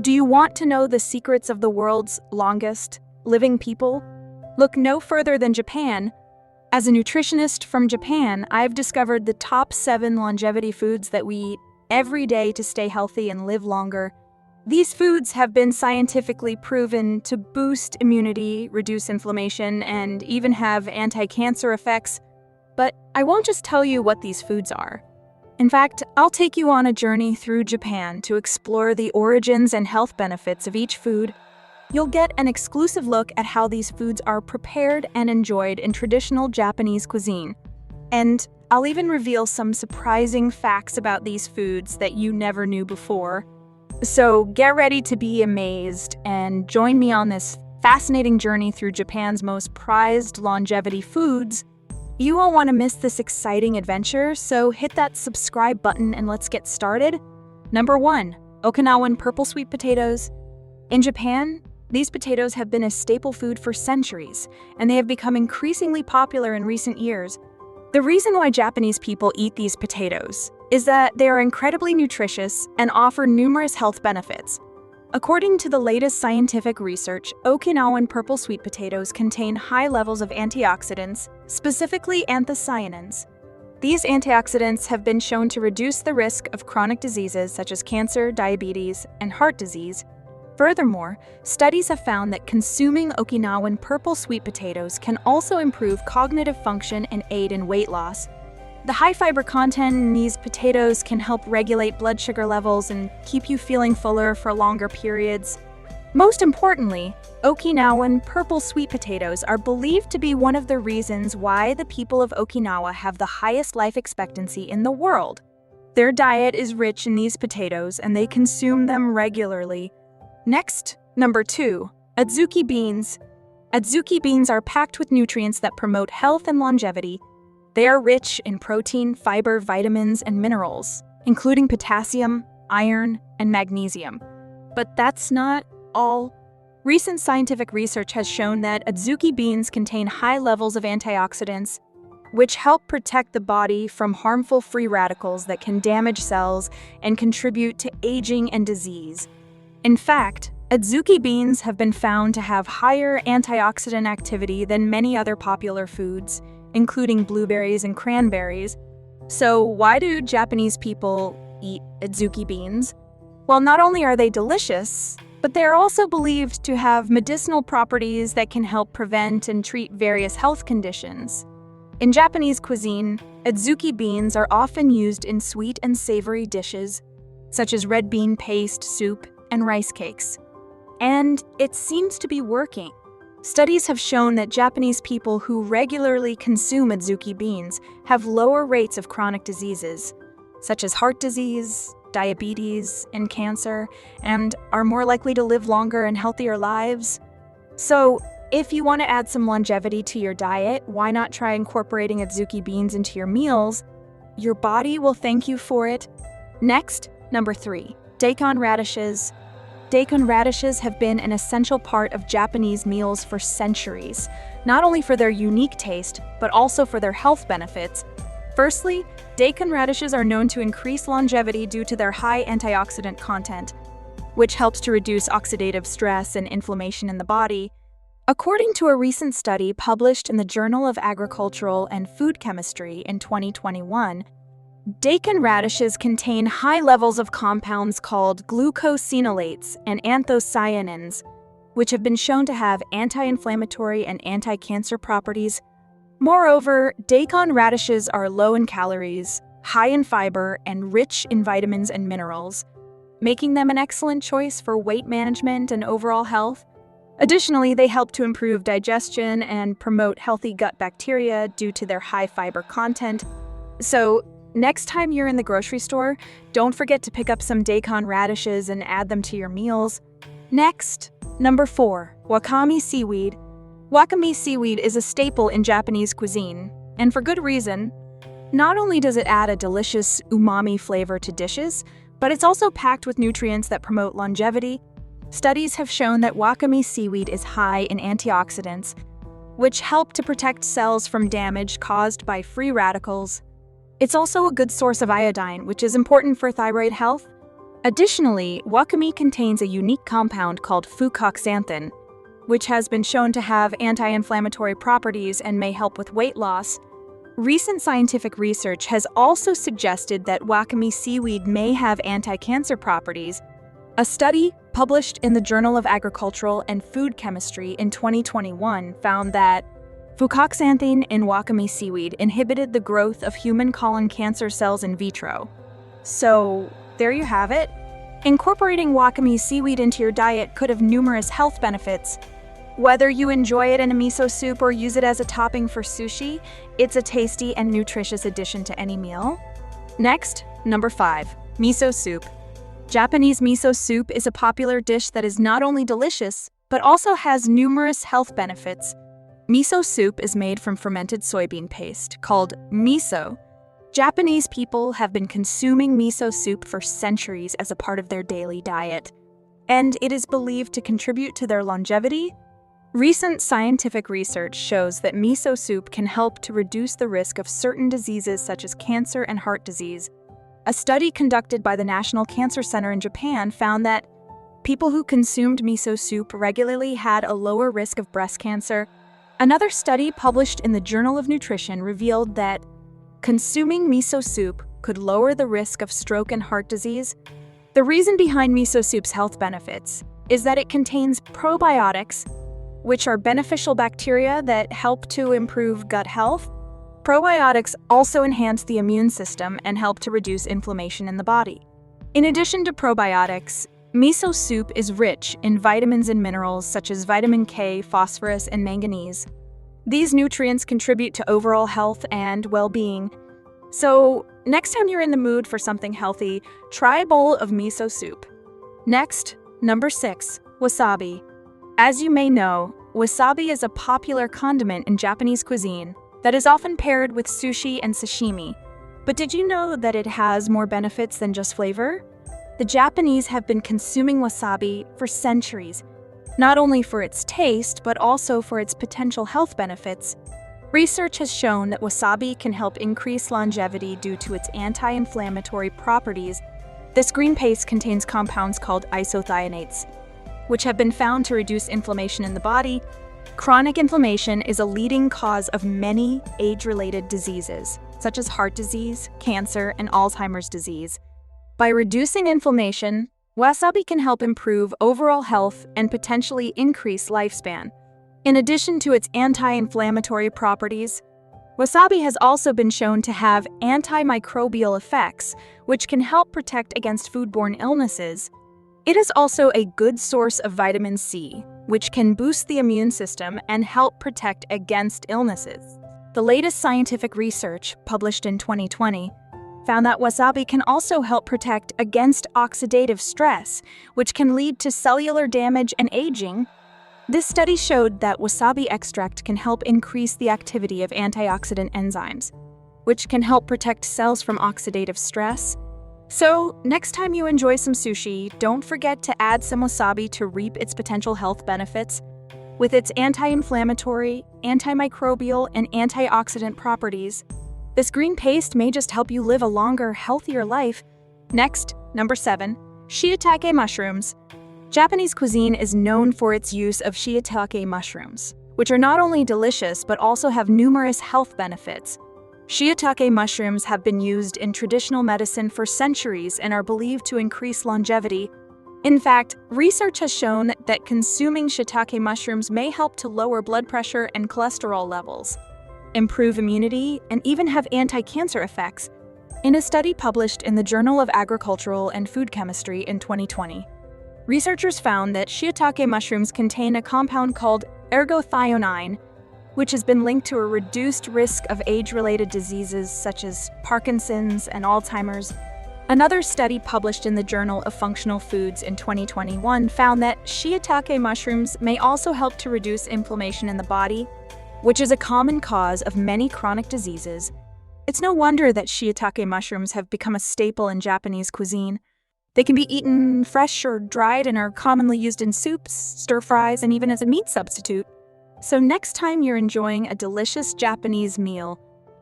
Do you want to know the secrets of the world's longest living people? Look no further than Japan. As a nutritionist from Japan, I've discovered the top 7 longevity foods that we eat every day to stay healthy and live longer. These foods have been scientifically proven to boost immunity, reduce inflammation, and even have anti-cancer effects. But I won't just tell you what these foods are. In fact, I'll take you on a journey through Japan to explore the origins and health benefits of each food. You'll get an exclusive look at how these foods are prepared and enjoyed in traditional Japanese cuisine. And I'll even reveal some surprising facts about these foods that you never knew before. So get ready to be amazed and join me on this fascinating journey through Japan's most prized longevity foods. You won't want to miss this exciting adventure, so hit that subscribe button and let's get started. Number 1. Okinawan purple sweet potatoes. In Japan, these potatoes have been a staple food for centuries, and they have become increasingly popular in recent years. The reason why Japanese people eat these potatoes is that they are incredibly nutritious and offer numerous health benefits. According to the latest scientific research, Okinawan purple sweet potatoes contain high levels of antioxidants, specifically anthocyanins. These antioxidants have been shown to reduce the risk of chronic diseases such as cancer, diabetes, and heart disease. Furthermore, studies have found that consuming Okinawan purple sweet potatoes can also improve cognitive function and aid in weight loss. The high fiber content in these potatoes can help regulate blood sugar levels and keep you feeling fuller for longer periods. Most importantly, Okinawan purple sweet potatoes are believed to be one of the reasons why the people of Okinawa have the highest life expectancy in the world. Their diet is rich in these potatoes and they consume them regularly. Next, number 2, Adzuki beans. Adzuki beans are packed with nutrients that promote health and longevity. They are rich in protein, fiber, vitamins, and minerals, including potassium, iron, and magnesium. But that's not all. Recent scientific research has shown that Adzuki beans contain high levels of antioxidants, which help protect the body from harmful free radicals that can damage cells and contribute to aging and disease. In fact, Adzuki beans have been found to have higher antioxidant activity than many other popular foods, including blueberries and cranberries. So why do Japanese people eat Adzuki beans? Well, not only are they delicious, but they are also believed to have medicinal properties that can help prevent and treat various health conditions. In Japanese cuisine, Adzuki beans are often used in sweet and savory dishes, such as red bean paste, soup, and rice cakes. And it seems to be working. Studies have shown that Japanese people who regularly consume Adzuki beans have lower rates of chronic diseases, such as heart disease, diabetes, and cancer, and are more likely to live longer and healthier lives. So, if you want to add some longevity to your diet, why not try incorporating Adzuki beans into your meals? Your body will thank you for it. Next, number 3, Daikon radishes. Daikon radishes have been an essential part of Japanese meals for centuries, not only for their unique taste, but also for their health benefits. Firstly, daikon radishes are known to increase longevity due to their high antioxidant content, which helps to reduce oxidative stress and inflammation in the body. According to a recent study published in the Journal of Agricultural and Food Chemistry in 2021, daikon radishes contain high levels of compounds called glucosinolates and anthocyanins, which have been shown to have anti-inflammatory and anti-cancer properties. Moreover, daikon radishes are low in calories, high in fiber, and rich in vitamins and minerals, making them an excellent choice for weight management and overall health. Additionally, they help to improve digestion and promote healthy gut bacteria due to their high fiber content. So, next time you're in the grocery store, don't forget to pick up some daikon radishes and add them to your meals. Next, number 4, Wakami seaweed. Wakami seaweed is a staple in Japanese cuisine, and for good reason. Not only does it add a delicious umami flavor to dishes, but it's also packed with nutrients that promote longevity. Studies have shown that Wakami seaweed is high in antioxidants, which help to protect cells from damage caused by free radicals. It's also a good source of iodine, which is important for thyroid health. Additionally, wakame contains a unique compound called fucoxanthin, which has been shown to have anti-inflammatory properties and may help with weight loss. Recent scientific research has also suggested that Wakami seaweed may have anti-cancer properties. A study published in the Journal of Agricultural and Food Chemistry in 2021 found that fucoxanthin in Wakami seaweed inhibited the growth of human colon cancer cells in vitro. So, there you have it. Incorporating Wakami seaweed into your diet could have numerous health benefits. Whether you enjoy it in a miso soup or use it as a topping for sushi, it's a tasty and nutritious addition to any meal. Next, number 5, miso soup. Japanese miso soup is a popular dish that is not only delicious, but also has numerous health benefits. Miso soup is made from fermented soybean paste, called miso. Japanese people have been consuming miso soup for centuries as a part of their daily diet, and it is believed to contribute to their longevity. Recent scientific research shows that miso soup can help to reduce the risk of certain diseases such as cancer and heart disease. A study conducted by the National Cancer Center in Japan found that people who consumed miso soup regularly had a lower risk of breast cancer. Another study published in the Journal of Nutrition revealed that consuming miso soup could lower the risk of stroke and heart disease. The reason behind miso soup's health benefits is that it contains probiotics, which are beneficial bacteria that help to improve gut health. Probiotics also enhance the immune system and help to reduce inflammation in the body. In addition to probiotics, miso soup is rich in vitamins and minerals such as vitamin K, phosphorus, and manganese. These nutrients contribute to overall health and well-being. So, next time you're in the mood for something healthy, try a bowl of miso soup. Next, number 6, wasabi. As you may know, wasabi is a popular condiment in Japanese cuisine that is often paired with sushi and sashimi. But did you know that it has more benefits than just flavor? The Japanese have been consuming wasabi for centuries, not only for its taste, but also for its potential health benefits. Research has shown that wasabi can help increase longevity due to its anti-inflammatory properties. This green paste contains compounds called isothionates, which have been found to reduce inflammation in the body. Chronic inflammation is a leading cause of many age-related diseases, such as heart disease, cancer, and Alzheimer's disease. By reducing inflammation, wasabi can help improve overall health and potentially increase lifespan. In addition to its anti-inflammatory properties, wasabi has also been shown to have antimicrobial effects, which can help protect against foodborne illnesses. It is also a good source of vitamin C, which can boost the immune system and help protect against illnesses. The latest scientific research, published in 2020, found that wasabi can also help protect against oxidative stress, which can lead to cellular damage and aging. This study showed that wasabi extract can help increase the activity of antioxidant enzymes, which can help protect cells from oxidative stress. So, next time you enjoy some sushi, don't forget to add some wasabi to reap its potential health benefits. With its anti-inflammatory, antimicrobial, and antioxidant properties, this green paste may just help you live a longer, healthier life. Next, number 7, shiitake mushrooms. Japanese cuisine is known for its use of shiitake mushrooms, which are not only delicious but also have numerous health benefits. Shiitake mushrooms have been used in traditional medicine for centuries and are believed to increase longevity. In fact, research has shown that consuming shiitake mushrooms may help to lower blood pressure and cholesterol levels, improve immunity, and even have anti-cancer effects. In a study published in the Journal of Agricultural and Food Chemistry in 2020, researchers found that shiitake mushrooms contain a compound called ergothioneine, which has been linked to a reduced risk of age-related diseases such as Parkinson's and Alzheimer's. Another study published in the Journal of Functional Foods in 2021 found that shiitake mushrooms may also help to reduce inflammation in the body, which is a common cause of many chronic diseases. It's no wonder that shiitake mushrooms have become a staple in Japanese cuisine. They can be eaten fresh or dried and are commonly used in soups, stir-fries, and even as a meat substitute. So next time you're enjoying a delicious Japanese meal,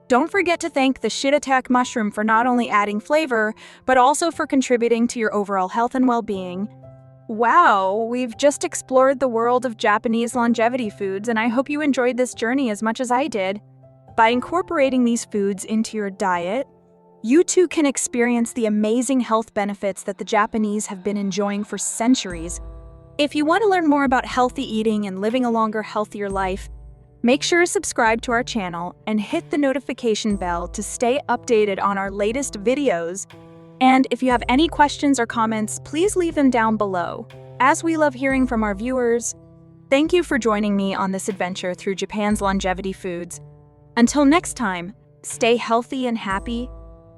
Don't forget to thank the Shiitake mushroom for not only adding flavor, but also for contributing to your overall health and well-being. Wow, we've just explored the world of Japanese longevity foods, and I hope you enjoyed this journey as much as I did. By incorporating these foods into your diet, you too can experience the amazing health benefits that the Japanese have been enjoying for centuries. If you want to learn more about healthy eating and living a longer, healthier life, make sure to subscribe to our channel and hit the notification bell to stay updated on our latest videos. And if you have any questions or comments, please leave them down below, as we love hearing from our viewers. Thank you for joining me on this adventure through Japan's longevity foods. Until next time, stay healthy and happy,